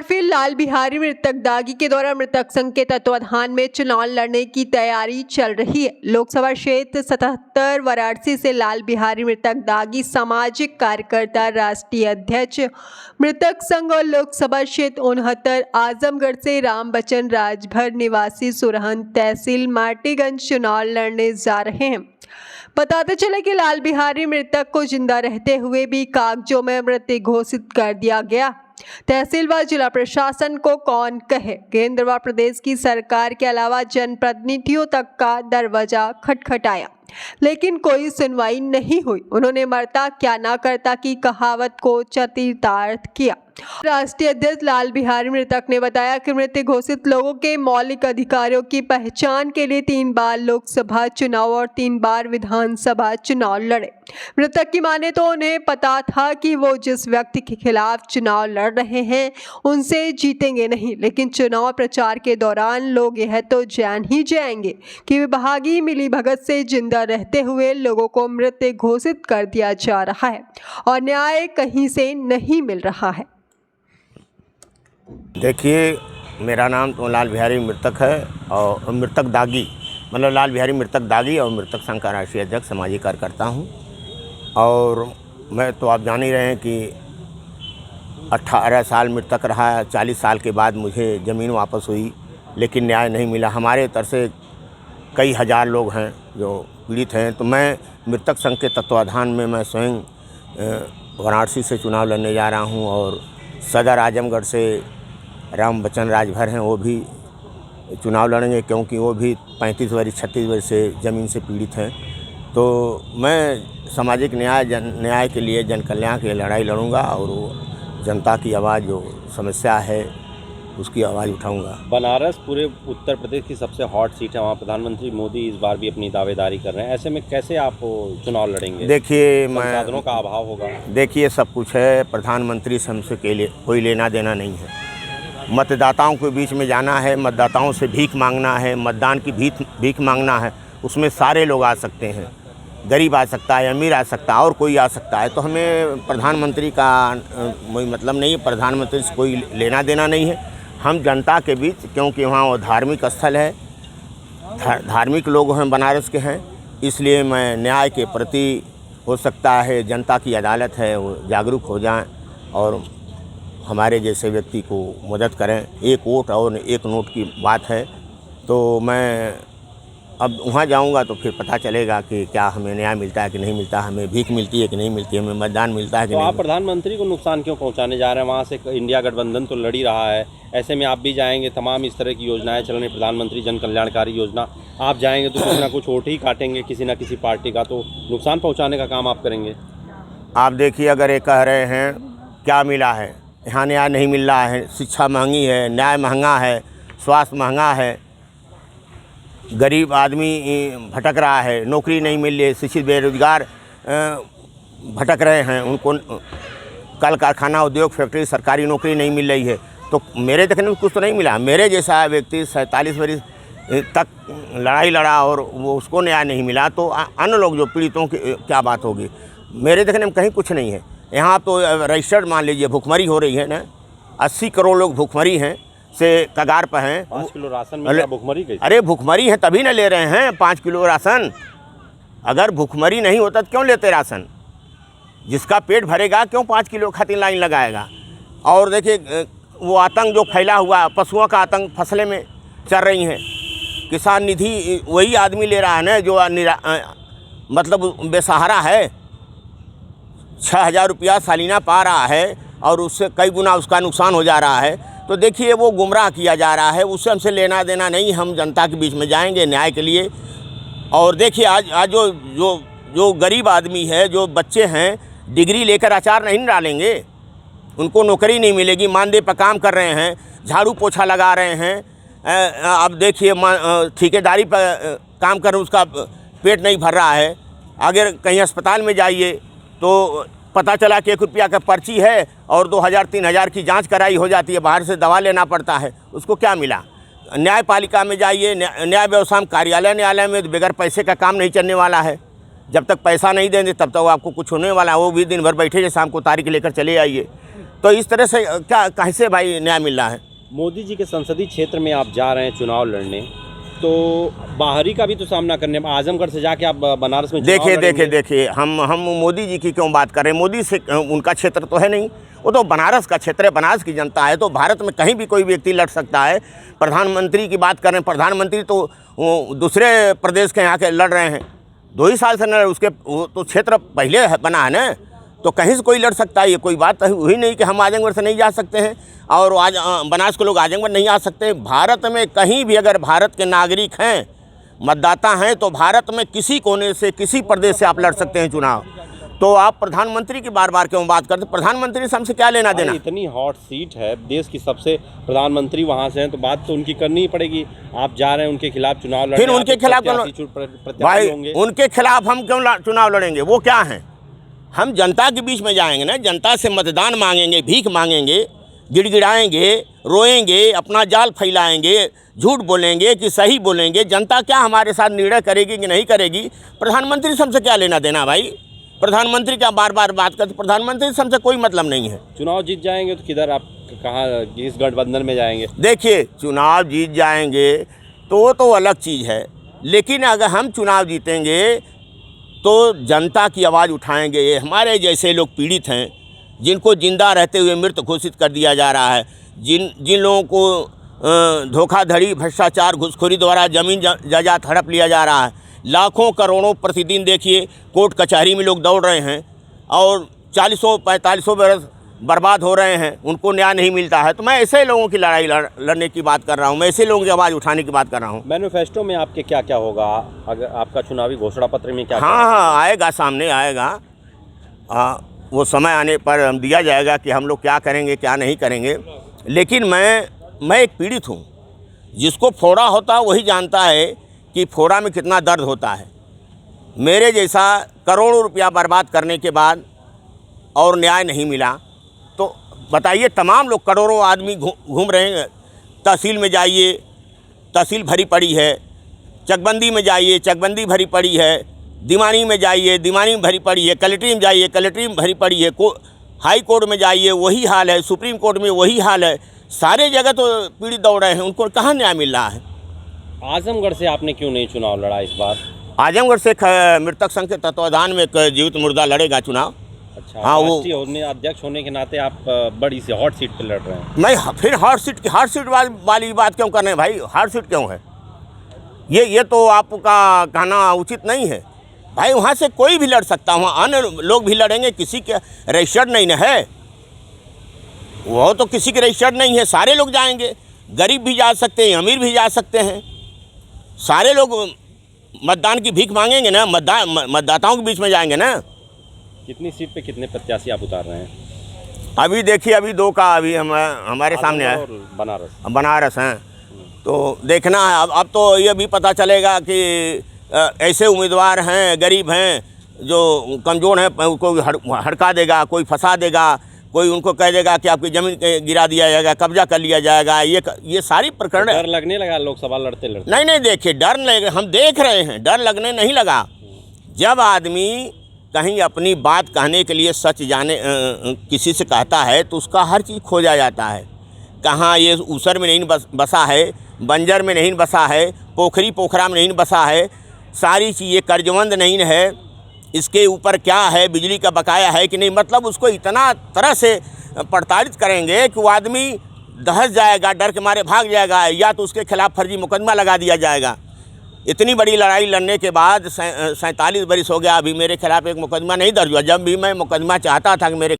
बार फिर लाल बिहारी मृतक दागी के द्वारा मृतक संघ के तत्वाधान में चुनाव लड़ने की तैयारी चल रही है। लोकसभा क्षेत्र 77 वाराणसी से लाल बिहारी मृतक दागी सामाजिक कार्यकर्ता, राष्ट्रीय अध्यक्ष मृतक संघ और लोकसभा क्षेत्र 69 आजमगढ़ से राम बचन राजभर निवासी सुरहन तहसील माटीगंज चुनाव लड़ने जा रहे हैं। बताते चले कि लाल बिहारी मृतक को जिंदा रहते हुए भी कागजों में मृत घोषित कर दिया गया। तहसील व जिला प्रशासन को कौन कहे, केंद्र व प्रदेश की सरकार के अलावा जनप्रतिनिधियों तक का दरवाजा खटखटाया, लेकिन कोई सुनवाई नहीं हुई। उन्होंने मरता क्या ना करता की कहावत को चरितार्थ किया। राष्ट्रीय अध्यक्ष लाल बिहारी मृतक ने बताया कि मृत घोषित लोगों के मौलिक अधिकारों की पहचान के लिए 3 बार लोकसभा चुनाव और 3 बार विधानसभा चुनाव लड़े। मृतक की माने तो उन्हें पता था कि वो जिस व्यक्ति के खिलाफ चुनाव लड़ रहे हैं उनसे जीतेंगे नहीं, लेकिन चुनाव प्रचार के दौरान लोग यह तो जान ही जाएंगे कि विभागीय मिलीभगत से जिंदा रहते हुए लोगों को मृत घोषित कर दिया जा रहा है और न्याय कहीं से नहीं मिल रहा है। देखिए, मेरा नाम तो लाल बिहारी मृतक है और मृतक दागी मतलब लाल बिहारी मृतक दागी और मृतक संघ का राष्ट्रीय अध्यक्ष सामाजिक कार्यकर्ता हूँ। और मैं तो आप जान ही रहे हैं कि 18 साल मृतक रहा, 40 साल के बाद मुझे ज़मीन वापस हुई, लेकिन न्याय नहीं मिला। हमारे तरफ से कई हज़ार लोग हैं जो पीड़ित हैं। तो मैं मृतक संघ के तत्वाधान में मैं स्वयं वाराणसी से चुनाव लड़ने जा रहा हूँ और सदर आजमगढ़ से राम बचन राजभर हैं, वो भी चुनाव लड़ेंगे, क्योंकि वो भी 35 वर्ष 36 वर्ष से ज़मीन से पीड़ित हैं। तो मैं सामाजिक न्याय के लिए, जन कल्याण के लिए लड़ाई लड़ूंगा और वो जनता की आवाज़ जो समस्या है उसकी आवाज़ उठाऊंगा। बनारस पूरे उत्तर प्रदेश की सबसे हॉट सीट है, वहाँ प्रधानमंत्री मोदी इस बार भी अपनी दावेदारी कर रहे हैं। ऐसे में कैसे आप चुनाव लड़ेंगे? देखिए, संसाधनों का अभाव होगा। देखिए, सब कुछ है, प्रधानमंत्री से हमसे कोई लेना देना नहीं है। मतदाताओं के बीच में जाना है, मतदाताओं से भीख मांगना है, मतदान की भीख मांगना है। उसमें सारे लोग आ सकते हैं, गरीब आ सकता है, अमीर आ सकता है और कोई आ सकता है। तो हमें प्रधानमंत्री का कोई मतलब नहीं है, प्रधानमंत्री से कोई लेना देना नहीं है। हम जनता के बीच, क्योंकि वहाँ वो धार्मिक स्थल है, धार्मिक लोग हैं, बनारस के हैं, इसलिए मैं न्याय के प्रति, हो सकता है जनता की अदालत है, वो जागरूक हो जाएं और हमारे जैसे व्यक्ति को मदद करें। एक वोट और एक नोट की बात है। तो मैं अब वहाँ जाऊँगा तो फिर पता चलेगा कि क्या हमें न्याय मिलता है कि नहीं मिलता, हमें भीख मिलती है कि नहीं मिलती, हमें मतदान मिलता है कि नहीं। आप प्रधानमंत्री को नुकसान क्यों पहुँचाने जा रहे हैं? वहाँ से इंडिया गठबंधन तो लड़ ही रहा है, ऐसे में आप भी जाएंगे, तमाम इस तरह की योजनाएं चल रही, प्रधानमंत्री जन कल्याणकारी योजना, आप जाएंगे तो कुछ ना कुछ वोट ही काटेंगे किसी ना किसी पार्टी का, तो नुकसान पहुँचाने का काम आप करेंगे। आप देखिए, अगर ये कह रहे हैं क्या मिला है, यहाँ न्याय नहीं मिल रहा है, शिक्षा महंगी है, न्याय महंगा है, स्वास्थ्य महंगा है, गरीब आदमी भटक रहा है, नौकरी नहीं मिल रही है, शिक्षित बेरोजगार भटक रहे हैं, उनको कल कारखाना, उद्योग, फैक्ट्री, सरकारी नौकरी नहीं मिल रही है। तो मेरे देखने में कुछ तो नहीं मिला। मेरे जैसा व्यक्ति 47 वर्ष तक लड़ाई लड़ा और वो उसको न्याय नहीं मिला, तो अन्य लोग जो पीड़ितों की क्या बात होगी? मेरे देखने में कहीं कुछ नहीं है। यहाँ तो रजिस्टर्ड मान लीजिए भुखमरी हो रही है ना, 80 करोड़ लोग भुखमरी हैं से कगार पर हैं। 5 किलो राशन मिला, भुखमरी कैसे? अरे भुखमरी है तभी ना ले रहे हैं 5 किलो राशन। अगर भुखमरी नहीं होता तो क्यों लेते राशन? जिसका पेट भरेगा क्यों 5 किलो खातिर लाइन लगाएगा? और देखिए, वो आतंक जो फैला हुआ, पशुओं का आतंक फसलें में चल रही हैं। किसान निधि वही आदमी ले रहा है ना जो मतलब बेसहारा है, 6000 रुपया सालीना पा रहा है और उससे कई गुना उसका नुकसान हो जा रहा है। तो देखिए, वो गुमराह किया जा रहा है, उससे हमसे लेना देना नहीं। हम जनता के बीच में जाएंगे न्याय के लिए। और देखिए, आज जो गरीब आदमी है, जो बच्चे हैं, डिग्री लेकर अचार नहीं डालेंगे, उनको नौकरी नहीं मिलेगी, मानदेय पर काम कर रहे हैं, झाड़ू पोछा लगा रहे हैं। अब देखिए, ठेकेदारी पर काम कर उसका पेट नहीं भर रहा है। अगर कहीं अस्पताल में जाइए तो पता चला कि 1 रुपया का पर्ची है और 2000-3000 की जांच कराई हो जाती है, बाहर से दवा लेना पड़ता है, उसको क्या मिला? न्यायपालिका में जाइए, न्याय व्यवस्था न्यायालय में बगैर पैसे का काम नहीं चलने वाला है। जब तक पैसा नहीं देंगे तब तक आपको कुछ होने वाला है। वो भी दिन भर बैठे, शाम को तारीख लेकर चले आइए। तो इस तरह से क्या कैसे भाई न्याय मिल रहा है? मोदी जी के संसदीय क्षेत्र में आप जा रहे हैं चुनाव लड़ने, तो बाहरी का भी तो सामना करने, आजमगढ़ से जाके आप बनारस में देखिए हम मोदी जी की क्यों बात कर रहे हैं? मोदी से उनका क्षेत्र तो है नहीं, वो तो बनारस का क्षेत्र है, बनारस की जनता है। तो भारत में कहीं भी कोई व्यक्ति लड़ सकता है। प्रधानमंत्री की बात कर रहे हैं, प्रधानमंत्री तो दूसरे प्रदेश के यहाँ के लड़ रहे हैं, 2 ही साल से न उसके वो तो क्षेत्र पहले बना है ना, तो कहीं से कोई लड़ सकता है। ये कोई बात हुई नहीं कि हम आजमगढ़ से नहीं जा सकते हैं और आज बनारस के लोग आजमगढ़ नहीं आ सकते। भारत में कहीं भी अगर भारत के नागरिक हैं, मतदाता हैं, तो भारत में किसी कोने से किसी प्रदेश से आप लड़ सकते हैं चुनाव। तो आप प्रधानमंत्री की बार बार क्यों बात करते? प्रधानमंत्री से हमसे क्या लेना देना? इतनी हॉट सीट है, देश की सबसे प्रधानमंत्री वहाँ से हैं, तो बात तो उनकी करनी ही पड़ेगी। आप जा रहे हैं उनके खिलाफ चुनाव लड़ने, फिर उनके खिलाफ भाई उनके खिलाफ हम क्यों चुनाव लड़ेंगे? वो क्या हैं? हम जनता के बीच में जाएंगे ना, जनता से मतदान मांगेंगे, भीख मांगेंगे, गिड़गिड़ाएंगे, रोएंगे, अपना जाल फैलाएंगे, झूठ बोलेंगे कि सही बोलेंगे। जनता क्या हमारे साथ निर्णय करेगी कि नहीं करेगी? प्रधानमंत्री से हमसे क्या लेना देना भाई? प्रधानमंत्री क्या बार बार बात करते? प्रधानमंत्री से हमसे कोई मतलब नहीं है। चुनाव जीत जाएंगे तो किधर आप कहाँ किस गठबंधन में जाएंगे? देखिए, चुनाव जीत जाएंगे तो वो तो अलग चीज़ है, लेकिन अगर हम चुनाव जीतेंगे तो जनता की आवाज़ उठाएंगे। हमारे जैसे लोग पीड़ित हैं, जिनको जिंदा रहते हुए मृत घोषित कर दिया जा रहा है, जिन लोगों को धोखाधड़ी, भ्रष्टाचार, घूसखोरी द्वारा ज़मीन जायदाद हड़प लिया जा रहा है, लाखों करोड़ों प्रतिदिन देखिए कोर्ट कचहरी में लोग दौड़ रहे हैं और 40-45 बरस बर्बाद हो रहे हैं, उनको न्याय नहीं मिलता है। तो मैं ऐसे लोगों की लड़ाई लड़ने की बात कर रहा हूँ, मैं ऐसे लोगों की आवाज़ उठाने की बात कर रहा हूँ। मैनिफेस्टो में आपके क्या क्या होगा? अगर आपका चुनावी घोषणा पत्र में क्या? हाँ, आएगा, सामने आएगा। वो समय आने पर हम दिया जाएगा कि हम लोग क्या करेंगे क्या नहीं करेंगे। लेकिन मैं एक पीड़ित हूँ, जिसको फोड़ा होता है वही जानता है कि फोड़ा में कितना दर्द होता है। मेरे जैसा करोड़ों रुपया बर्बाद करने के बाद और न्याय नहीं मिला, तो बताइए, तमाम लोग करोड़ों आदमी घूम रहे हैं। तहसील में जाइए, तहसील भरी पड़ी है, चकबंदी में जाइए, चकबंदी भरी पड़ी है, दीवानी में जाइए, दीवानी में भरी पड़ी है, कलेक्ट्री में जाइए, कलेक्ट्री में भरी पड़ी है, हाई कोर्ट में जाइए वही हाल है, सुप्रीम कोर्ट में वही हाल है। सारे जगह तो पीड़ित दौड़ रहे हैं, उनको कहाँ न्याय मिल रहा है? आजमगढ़ से आपने क्यों नहीं चुनाव लड़ा इस बार? आजमगढ़ से मृतक संघ के तत्वाधान में एक जीवित मुर्दा लड़ेगा चुनाव। अच्छा, हाँ, वो अध्यक्ष होने के नाते आप बड़ी सी हॉट सीट पर लड़ रहे हैं। मैं फिर हॉट सीट वाली बात क्यों कर रहे हैं भाई? हॉट सीट क्यों है? ये तो आपका कहना उचित नहीं है भाई। वहाँ से कोई भी लड़ सकता है, वहाँ अन्य लोग भी लड़ेंगे, किसी के रजिस्टर्ड नहीं न है, वो तो किसी के रजिस्टर्ड नहीं है। सारे लोग जाएंगे, गरीब भी जा सकते हैं, अमीर भी जा सकते हैं, सारे लोग मतदान की भीख मांगेंगे ना, मतदाताओं के बीच में जाएंगे ना। कितनी सीट पे कितने प्रत्याशी आप उतार रहे हैं? अभी देखिए, अभी 2 का अभी हमारे सामने है, बनारस हैं। तो देखना है, अब तो ये भी पता चलेगा कि ऐसे उम्मीदवार हैं, गरीब हैं, जो कमज़ोर हैं, कोई हड़का देगा, कोई फंसा देगा, कोई उनको कह देगा कि आपकी ज़मीन गिरा दिया जाएगा, कब्जा कर लिया जाएगा। ये सारी प्रकरण डर लगने लगा लोकसभा लड़ते लड़ते? नहीं, देखिए, डर लगे, हम देख रहे हैं, डर लगने नहीं लगा। जब आदमी कहीं अपनी बात कहने के लिए सच किसी से कहता है तो उसका हर चीज़ खोजा जाता है। कहाँ ये ऊसर में नहीं बसा है, बंजर में नहीं बसा है, पोखरा में नहीं बसा है, सारी चीज़ें कर्जमंद नहीं है, इसके ऊपर क्या है, बिजली का बकाया है कि नहीं, मतलब उसको इतना तरह से प्रताड़ित करेंगे कि वो आदमी दहस जाएगा, डर के मारे भाग जाएगा, या तो उसके खिलाफ फर्जी मुकदमा लगा दिया जाएगा। इतनी बड़ी लड़ाई लड़ने के बाद 47 बरस हो गया, अभी मेरे खिलाफ एक मुकदमा नहीं दर्ज हुआ। जब भी मैं मुकदमा चाहता था कि मेरे